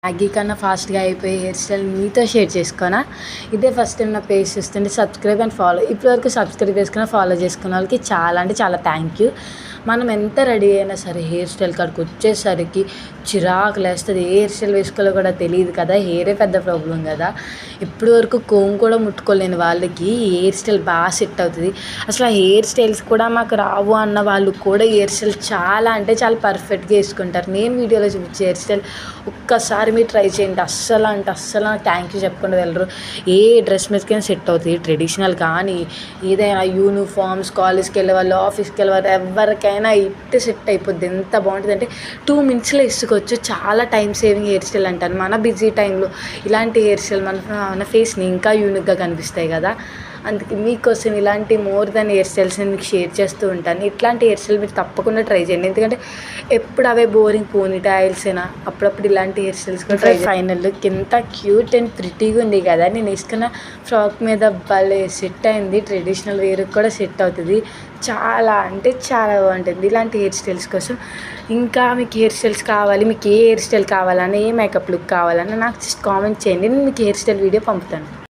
Maggi కన్నా ఫాస్ట్గా అయిపోయే హెయిర్ స్టైల్ మీతో షేర్ చేసుకోనా. ఇదే ఫస్ట్ టైం నా పేజ్ చూస్తుంటే సబ్స్క్రైబ్ అండ్ ఫాలో. ఇప్పటివరకు సబ్స్క్రైబ్ చేసుకున్న ఫాలో చేసుకున్న వాళ్ళకి చాలా అంటే చాలా థ్యాంక్ యూ. మనం ఎంత రెడీ అయినా సరే హెయిర్ స్టైల్ కాడికి వచ్చేసరికి చిరాకు లేస్తుంది. ఏ హెయిర్ స్టైల్ వేసుకోవాలో కూడా తెలియదు కదా, హెయిరే పెద్ద ప్రాబ్లం కదా. ఇప్పటి వరకు కోమ్ కూడా ముట్టుకోలేని వాళ్ళకి ఈ హెయిర్ స్టైల్ బాగా సెట్ అవుతుంది. అసలు ఆ హెయిర్ స్టైల్స్ కూడా మాకు రావు అన్న వాళ్ళు కూడా హెయిర్ స్టైల్ చాలా అంటే చాలా పర్ఫెక్ట్గా వేసుకుంటారు. నేను వీడియోలో చూపించే హెయిర్ స్టైల్ ఒక్కసారి మీరు ట్రై చేయండి. అస్సలు థ్యాంక్ యూ చెప్పకుండా వెళ్ళరు. ఏ డ్రెస్ మీదకైనా సెట్ అవుతుంది. ట్రెడిషనల్ కానీ ఏదైనా యూనిఫామ్స్, కాలేజ్కి వెళ్ళే వాళ్ళు, ఆఫీస్కి వెళ్ళే వాళ్ళు, ఎవరికైనా ఇట్టే సెట్ అయిపోద్ది. ఎంత బాగుంటుంది అంటే 2 minutesలో వేసుకోవచ్చు. చాలా టైం సేవింగ్ హెయిర్ స్టైల్ అంటారు. మన బిజీ టైంలో ఇలాంటి హెయిర్ స్టైల్ మన ఫేస్ని ఇంకా యూనిక్గా కనిపిస్తాయి కదా. అందుకే మీకోసం ఇలాంటి మోర్ దెన్ హెయిర్ స్టైల్స్ని మీకు షేర్ చేస్తూ ఉంటాను. ఇట్లాంటి హెయిర్ స్టైల్ మీరు తప్పకుండా ట్రై చేయండి. ఎందుకంటే ఎప్పుడు అవే బోరింగ్ పోనీటైల్సేనా, అప్పుడప్పుడు ఇలాంటి హెయిర్ స్టైల్స్ కూడా ట్రై. ఫైనల్ లుక్ ఎంత క్యూట్ అండ్ ప్రిటీగా ఉంది కదా. నేను వేసుకున్న ఫ్రాక్ మీద భలే సెట్ అయింది. ట్రెడిషనల్ వేర్కి కూడా సెట్ అవుతుంది. చాలా అంటే చాలా బాగుంటుంది. ఇలాంటి హెయిర్ స్టైల్స్ కోసం ఇంకా మీకు హెయిర్ స్టైల్స్ కావాలి, మీకు ఏ హెయిర్ స్టైల్ కావాలన్నా, ఏ మేకప్ లుక్ కావాలన్నా నాకు జస్ట్ కామెంట్ చేయండి. నేను మీకు హెయిర్ స్టైల్ వీడియో పంపుతాను.